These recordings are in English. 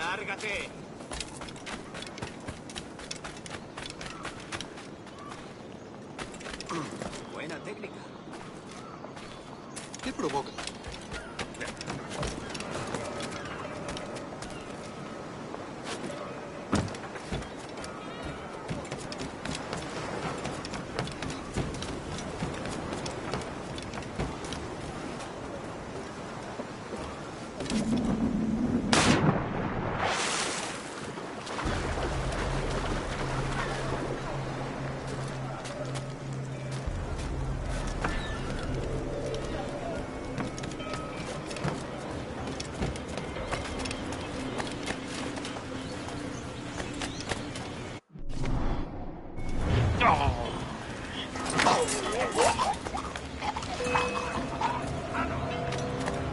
¡Lárgate! Buena técnica. ¿Qué provoca?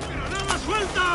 ¡Granada suelta!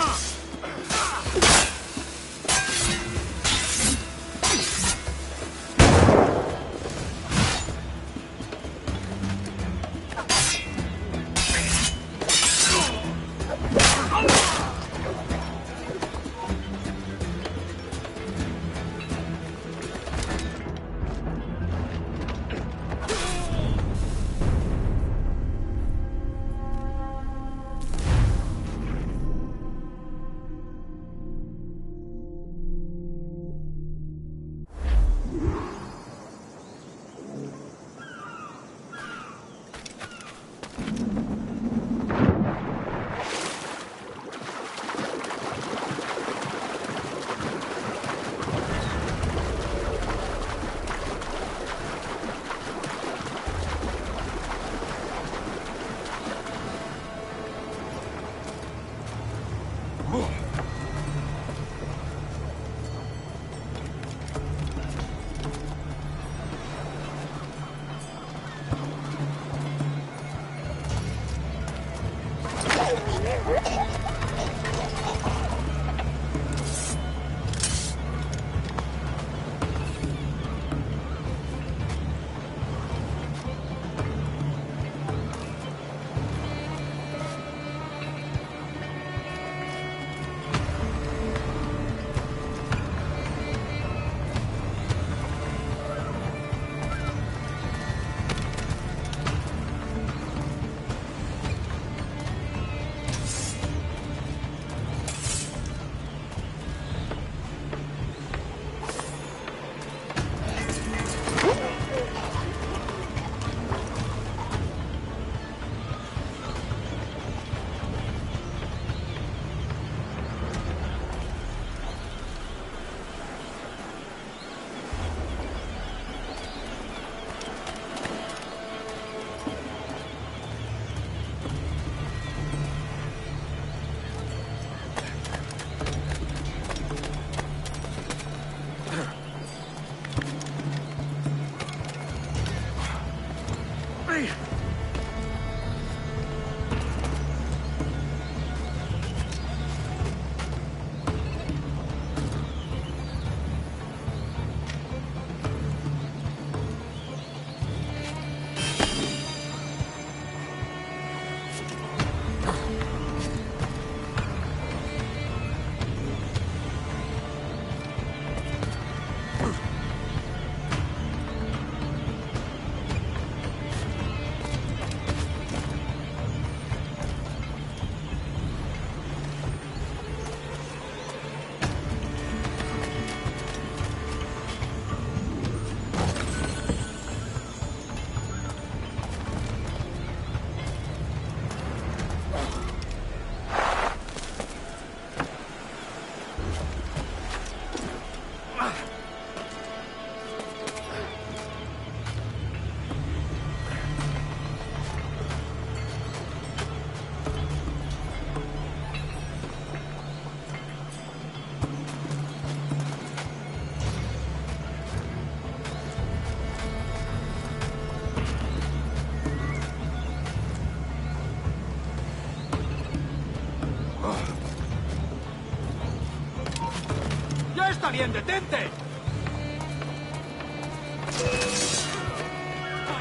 ¡Está bien, detente!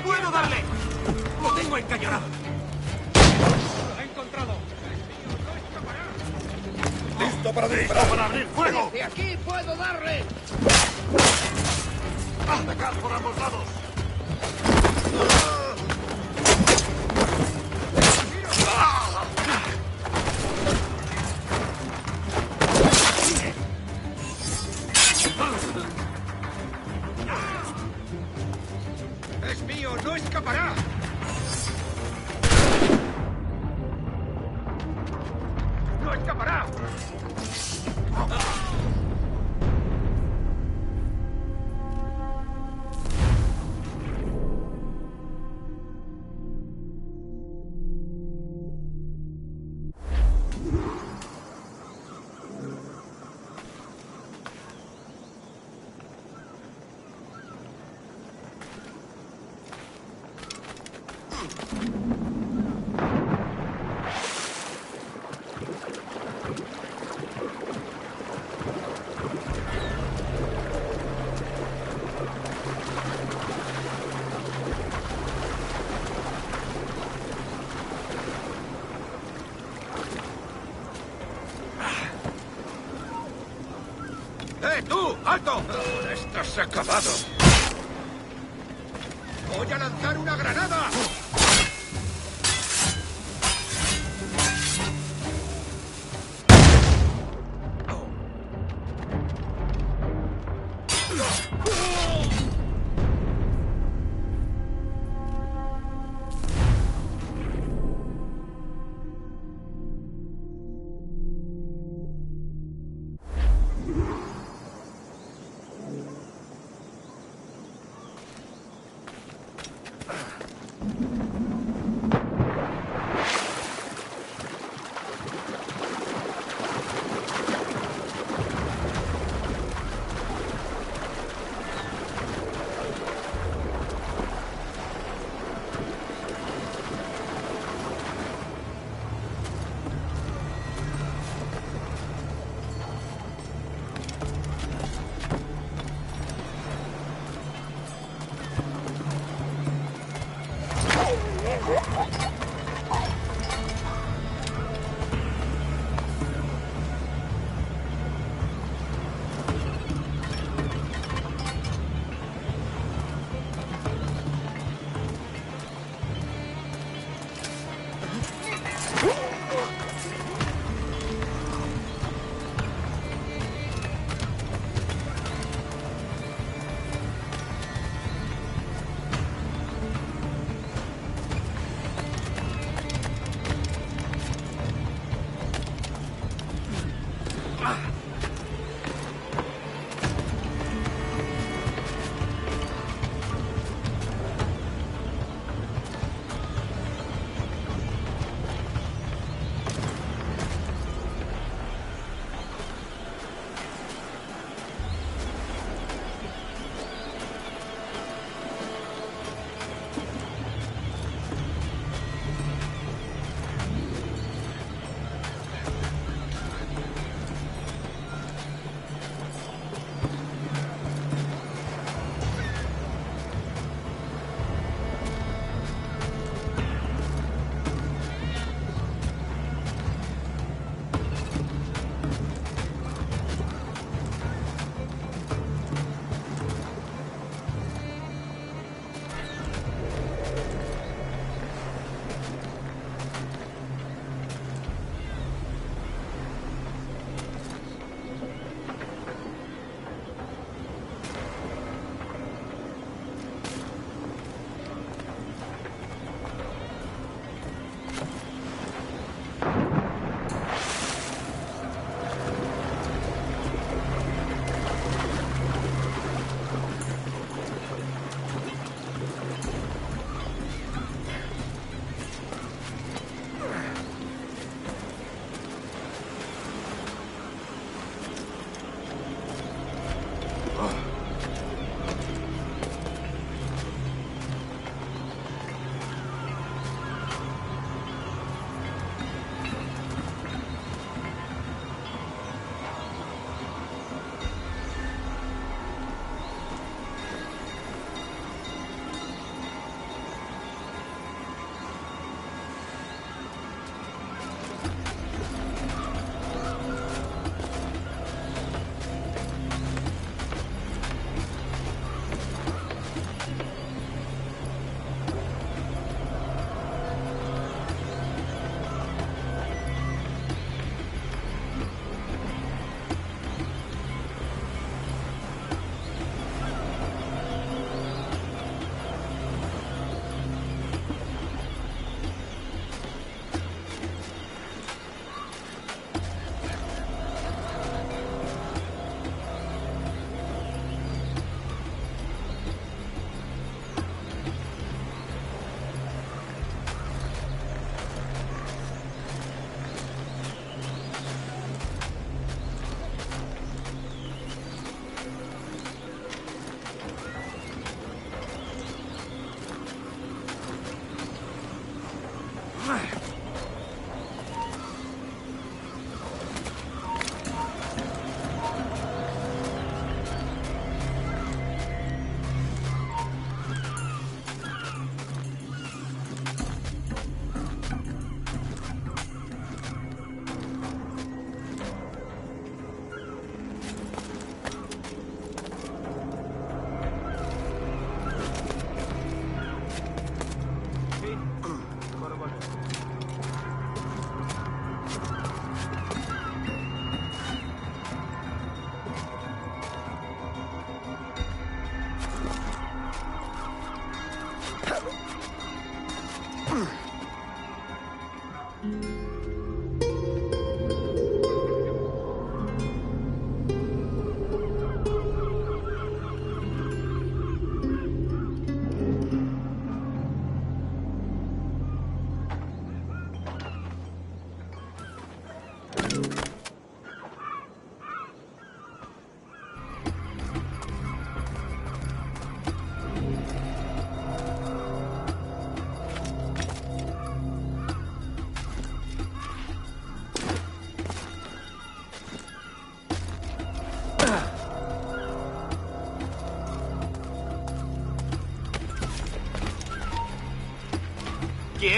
¡Puedo darle! ¡Lo tengo encañonado! ¡Lo he encontrado! ¡El tío no escapará! ¡Listo para disparar! para abrir fuego! ¡De aquí puedo darle! ¡Atacad por ambos lados! ¡Es mío! ¡No escapará! ¡No escapará! ¡Tú! ¡Alto! Ahora estás acabado. ¡Voy a lanzar una granada!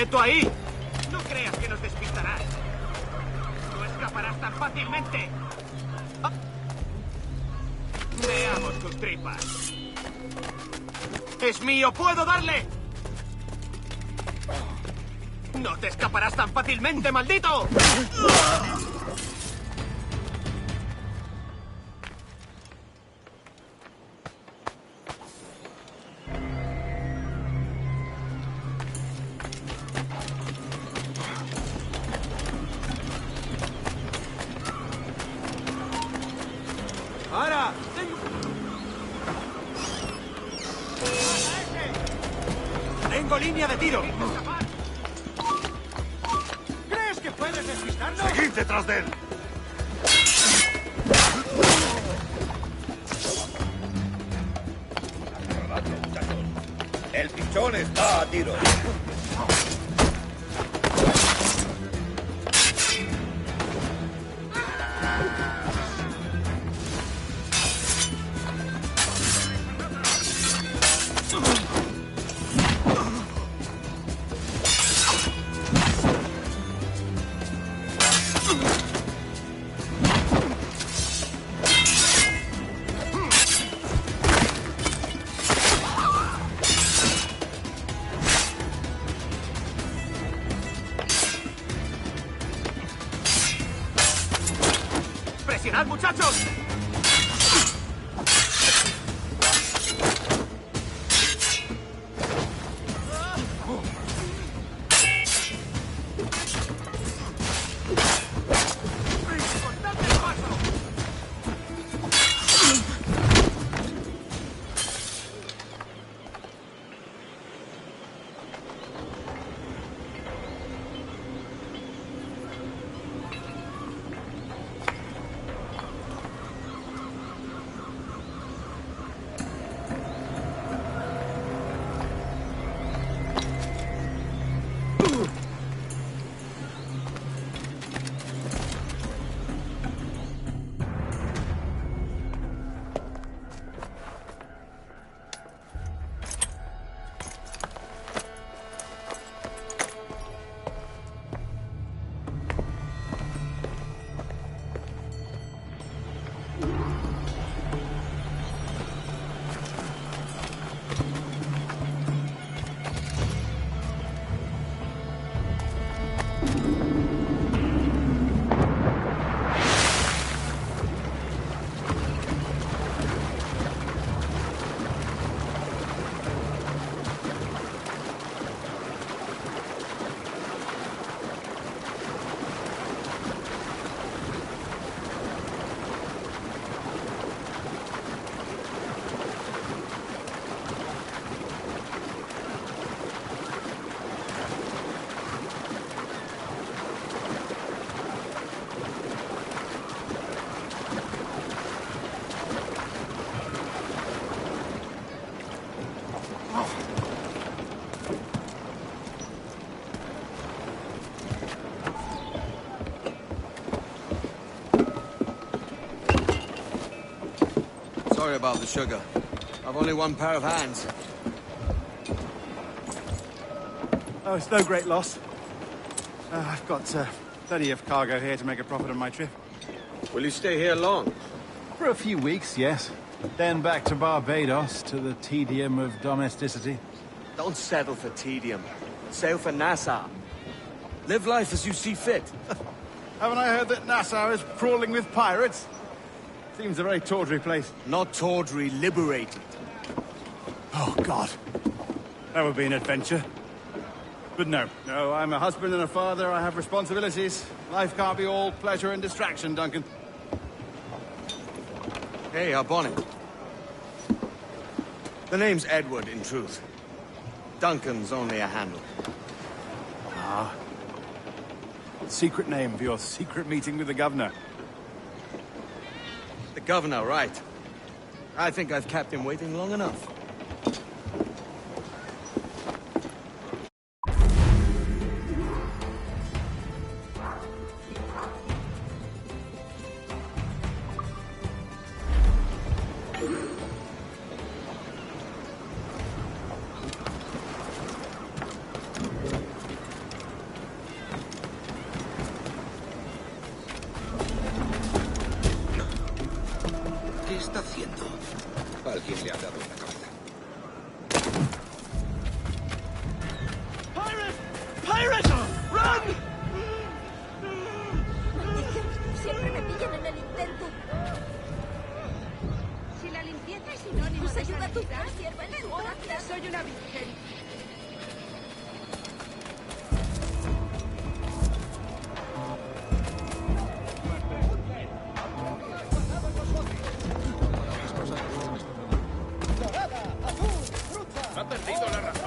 ¡Quieto ahí! No creas que nos despistarás. No escaparás tan fácilmente. Ah. Veamos tus tripas. ¡Es mío! ¡Puedo darle! ¡No te escaparás tan fácilmente, maldito! ¡Ahora! ¡Tengo línea de tiro! ¿Crees que puedes despistarnos? ¡Seguid detrás de él! El pichón está a tiro. ¡Presionad, muchachos! ¡Cortadme el paso! Sorry about the sugar. I've only one pair of hands. Oh, it's no great loss. I've got plenty of cargo here to make a profit on my trip. Will you stay here long? For a few weeks, yes. Then back to Barbados, to the tedium of domesticity. Don't settle for tedium. Sail for Nassau. Live life as you see fit. Haven't I heard that Nassau is crawling with pirates? Seems a very tawdry place. Not tawdry, liberated. Oh, God. That would be an adventure. But no, I'm a husband and a father. I have responsibilities. Life can't be all pleasure and distraction, Duncan. Hey, our bonnet. The name's Edward, in truth. Duncan's only a handle. Ah. Secret name for your secret meeting with the governor. The governor, right. I think I've kept him waiting long enough. está haciendo? Alguien le ha dado en la cabeza. ¡Pirate! ¡Run! Siempre me pillan en el intento. Si la limpieza es sinónimo Pues de ayuda a tu santidad, sierva en el gracias. soy una virgen. ¿Ha perdido la razón?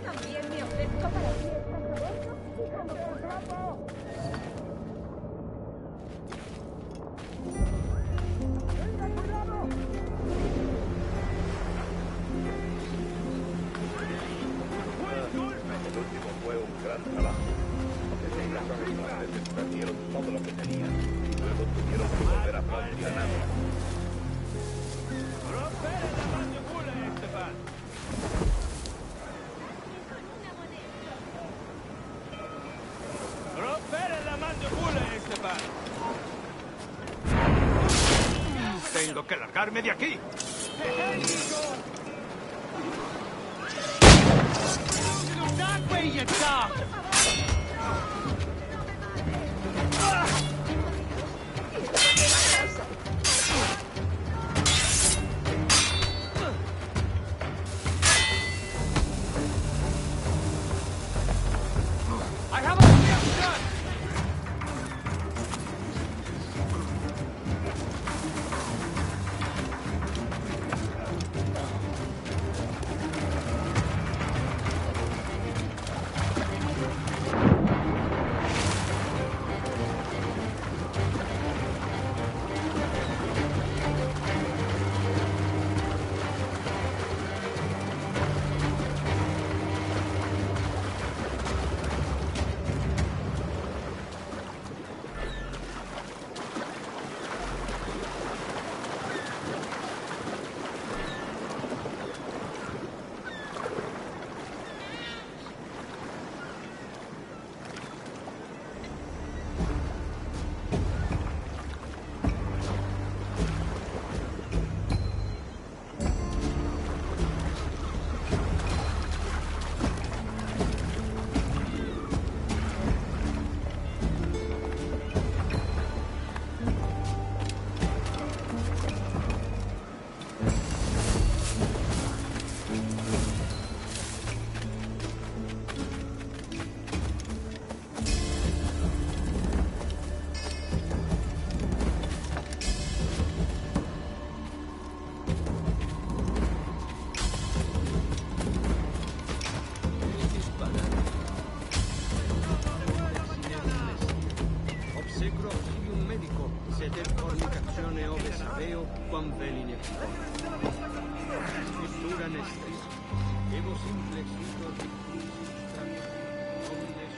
También me ofrezco para ti esta trabajo. ¡Déjame por trapo! El último fue un gran trabajo. Los franceses perdieron todo lo que tenían. Luego tuvieron que volver a Francia nada. ¡Rompere la mandíbula, Esteban! ¡Rompere la mandíbula, Esteban! ¡Tengo que largarme de aquí! I have a gun! quam veline scriptura nestis, evo simplex ito dictus omnes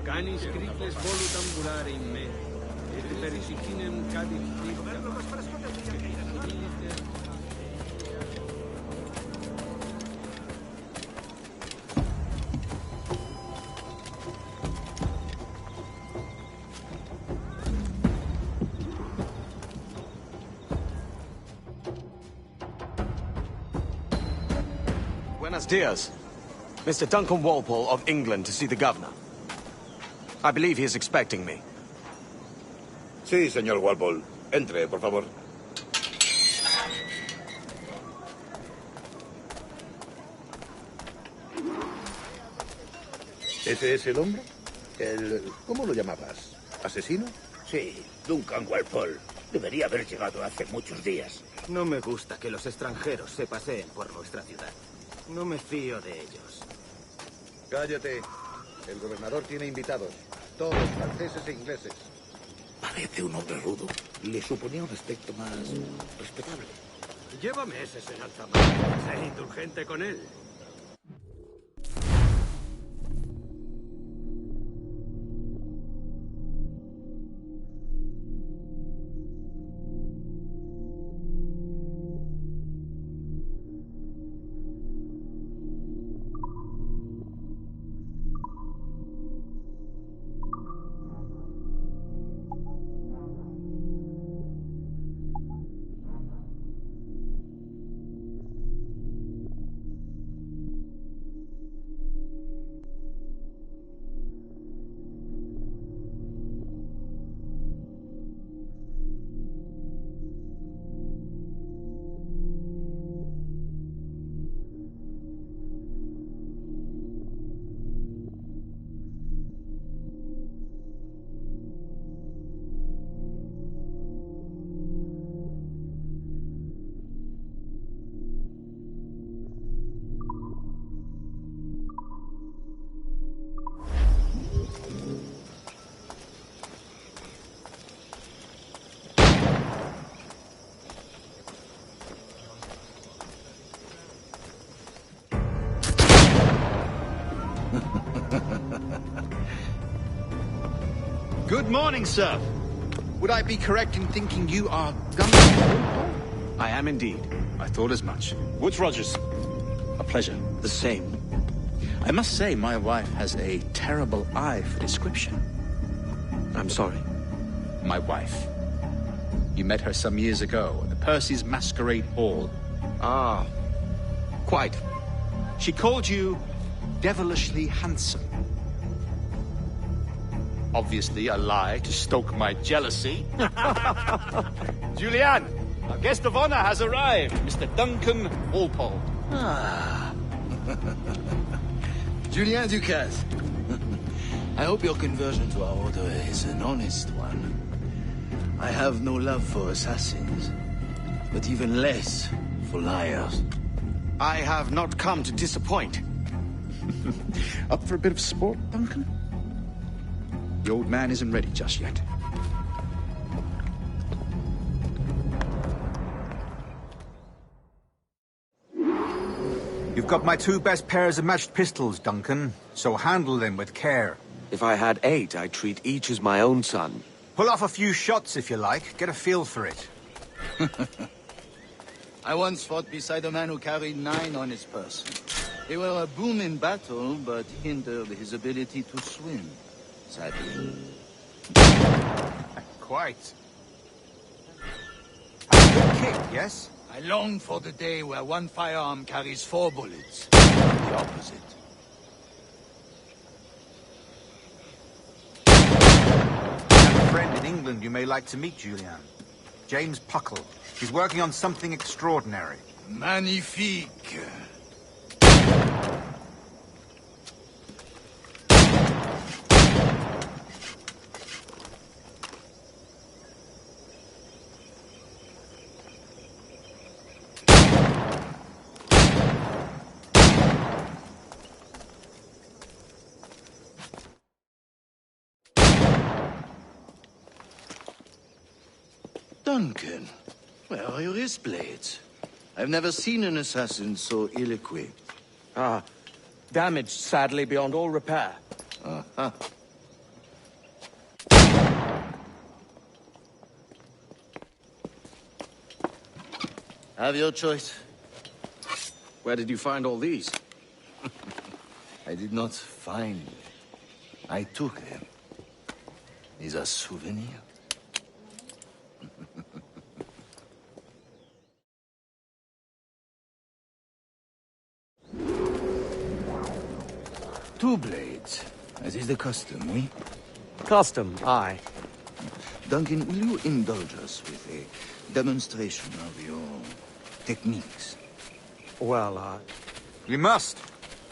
canis cricles volut ambulare in me, et pericinem cadit Buenos dias. Mr. Duncan Walpole of England to see the governor. I believe he is expecting me. Sí, señor Walpole. Entre, por favor. ¿Ese es el hombre? ¿Cómo lo llamabas? ¿Asesino? Sí, Duncan Walpole. Debería haber llegado hace muchos días. No me gusta que los extranjeros se paseen por nuestra ciudad. No me fío de ellos. Cállate. El gobernador tiene invitados. Todos franceses e ingleses. Parece un hombre rudo. Le suponía un aspecto más respetable. Llévame ese en altamar. Sé indulgente con él. Good morning, sir. Would I be correct in thinking you are Duncan? I am indeed. I thought as much. Woods Rogers. A pleasure. The same. I must say, my wife has a terrible eye for description. I'm sorry. My wife. You met her some years ago at the Percy's Masquerade Hall. Ah, quite. She called you devilishly handsome. Obviously a lie to stoke my jealousy. Julianne, our guest of honor has arrived, Mr. Duncan Walpole. Ah. Julien Ducasse. I hope your conversion to our order is an honest one. I have no love for assassins, but even less for liars. I have not come to disappoint. Up for a bit of sport, Duncan? The old man isn't ready just yet. You've got my 2 best pairs of matched pistols, Duncan, so handle them with care. If I had 8, I'd treat each as my own son. Pull off a few shots if you like, get a feel for it. I once fought beside a man who carried 9 on his person. They were a boon in battle, but hindered his ability to swim. Sadly. Quite. A good kick, yes? I I long for the day where one firearm carries 4 bullets. The opposite. I have a friend in England you may like to meet, Julian. James Puckle. He's working on something extraordinary. Magnifique. Duncan, where are your wrist blades? I've never seen an assassin so ill-equipped. Ah, damaged sadly beyond all repair. Uh-huh. Have your choice. Where did you find all these? I did not find them. I took them. These are souvenirs. Two blades, as is the custom, oui? Custom, aye. Duncan, will you indulge us with a demonstration of your techniques? Well, We must.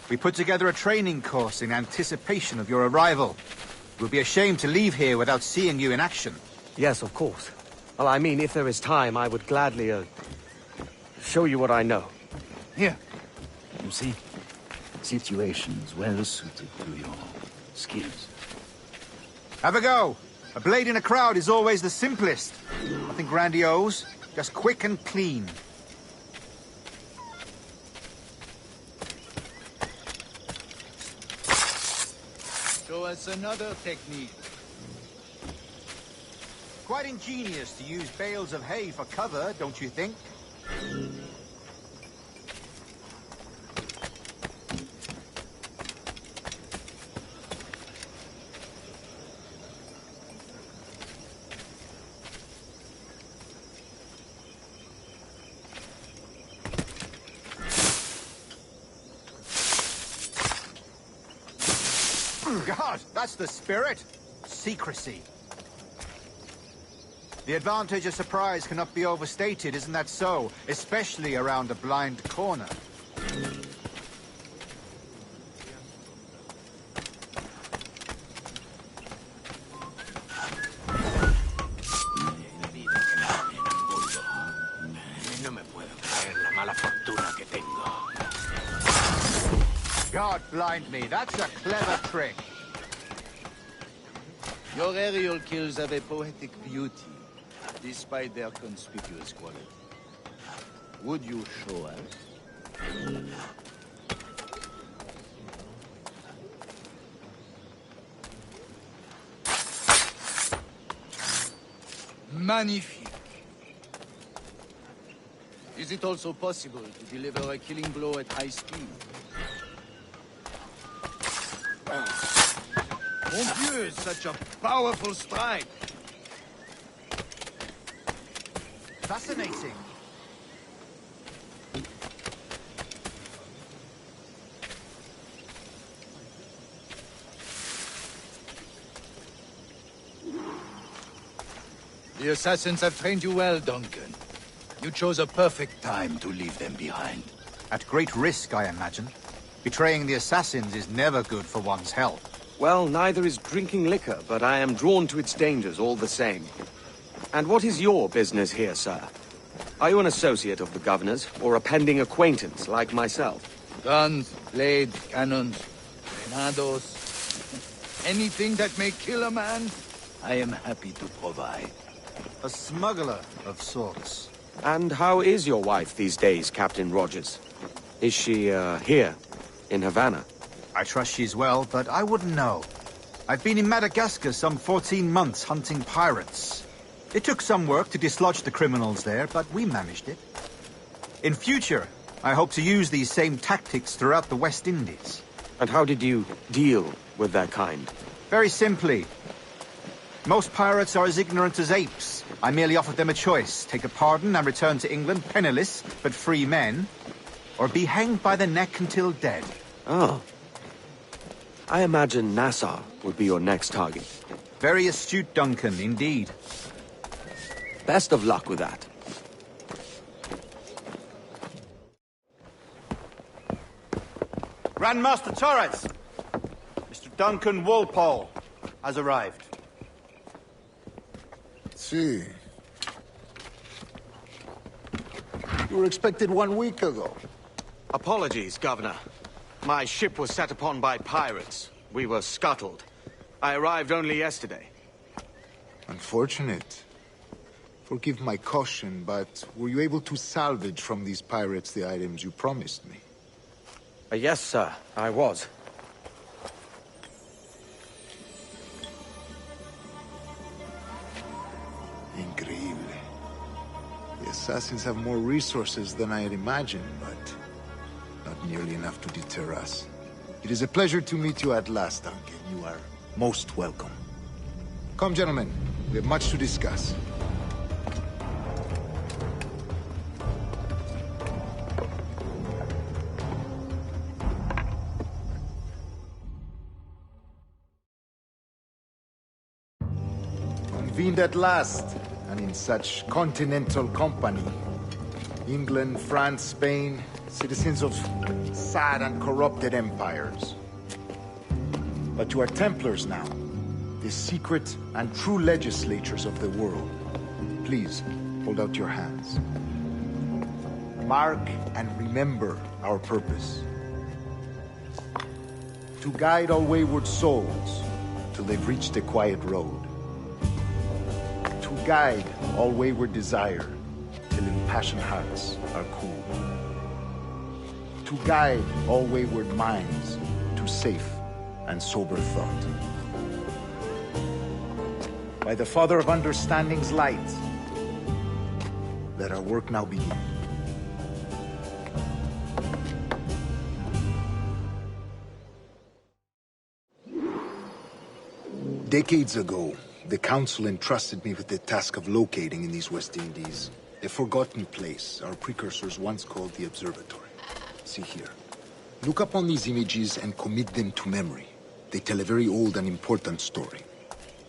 We put together a training course in anticipation of your arrival. It would be a shame to leave here without seeing you in action. yes, of course. Well, I mean, if there is time, I would gladly, show you what I know. Here. You see? Situations well suited to your skills. Have a go. A blade in a crowd is always the simplest. Nothing grandiose, just quick and clean. Show us another technique. Quite ingenious to use bales of hay for cover, don't you think? God, that's the spirit. Secrecy. The advantage of surprise cannot be overstated, isn't that so? Especially around a blind corner. No me puedo creer la mala fortuna que tengo. God blind me, that's a clever trick. Your aerial kills have a poetic beauty, despite their conspicuous quality. Would you show us? Magnifique. Is it also possible to deliver a killing blow at high speed? Mon Dieu, such a powerful strike! Fascinating. The assassins have trained you well, Duncan. You chose a perfect time to leave them behind. At great risk, I imagine. Betraying the assassins is never good for one's health. Well, neither is drinking liquor, but I am drawn to its dangers all the same. And what is your business here, sir? Are you an associate of the governor's, or a pending acquaintance like myself? Guns, blades, cannons, grenados, anything that may kill a man, I am happy to provide. A smuggler of sorts. And how is your wife these days, Captain Rogers? Is she, here, in Havana? I trust she's well, but I wouldn't know. I've been in Madagascar some 14 months hunting pirates. It took some work to dislodge the criminals there, but we managed it. In future, I hope to use these same tactics throughout the West Indies. And how did you deal with that kind? Very simply. Most pirates are as ignorant as apes. I merely offered them a choice. Take a pardon and return to England penniless, but free men, or be hanged by the neck until dead. Oh. I imagine Nassau would be your next target. Very astute, Duncan, indeed. Best of luck with that. Grandmaster Torres! Mr. Duncan Walpole has arrived. See. You were expected 1 week ago. Apologies, Governor. My ship was set upon by pirates. We were scuttled. I arrived only yesterday. Unfortunate. Forgive my caution, but were you able to salvage from these pirates the items you promised me? Yes, sir, I was. Increíble. The assassins have more resources than I had imagined, but not nearly enough to deter us. It is a pleasure to meet you at last, Duncan. You are most welcome. Come, gentlemen. We have much to discuss. Convened at last, and in such continental company. England, France, Spain, citizens of sad and corrupted empires. But you are Templars now, the secret and true legislators of the world. Please, hold out your hands. Mark and remember our purpose. To guide all wayward souls till they've reached the quiet road. To guide all wayward desire till impassioned hearts are cool. To guide all wayward minds to safe and sober thought. By the Father of Understanding's light, let our work now begin. Decades ago, the Council entrusted me with the task of locating in these West Indies a forgotten place our precursors once called the Observatory. See here. Look upon these images and commit them to memory. They tell a very old and important story.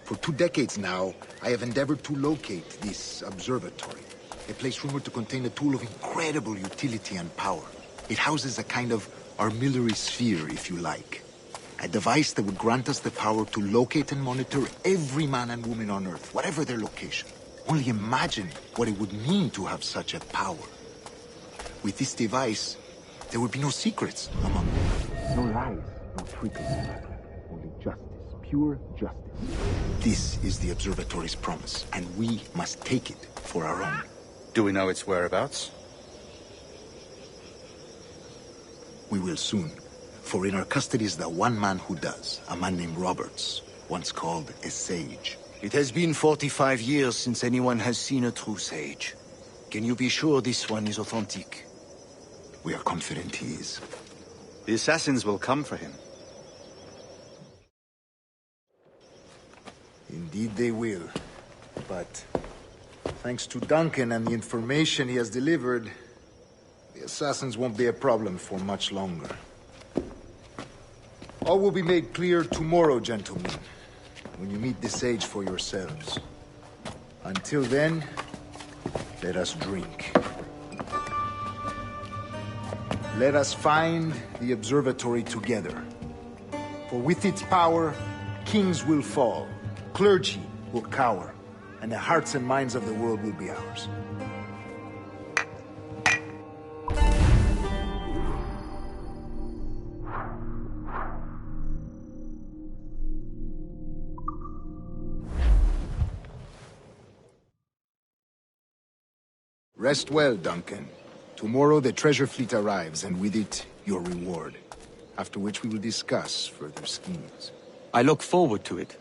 For 2 decades now, I have endeavored to locate this observatory, a place rumored to contain a tool of incredible utility and power. It houses a kind of armillary sphere, if you like. A device that would grant us the power to locate and monitor every man and woman on Earth, whatever their location. Only imagine what it would mean to have such a power. With this device, there would be no secrets among them. No lies, no tricks. Only justice, pure justice. This is the observatory's promise, and we must take it for our own. Do we know its whereabouts? We will soon. For in our custody is the one man who does, a man named Roberts, once called a sage. It has been 45 years since anyone has seen a true sage. Can you be sure this one is authentic? We are confident he is. The assassins will come for him. Indeed they will. But thanks to Duncan and the information he has delivered, the assassins won't be a problem for much longer. All will be made clear tomorrow, gentlemen, when you meet the sage for yourselves. Until then, let us drink. Let us find the observatory together. For with its power, kings will fall, clergy will cower, and the hearts and minds of the world will be ours. Rest well, Duncan. Tomorrow the treasure fleet arrives, and with it, your reward. After which we will discuss further schemes. I look forward to it.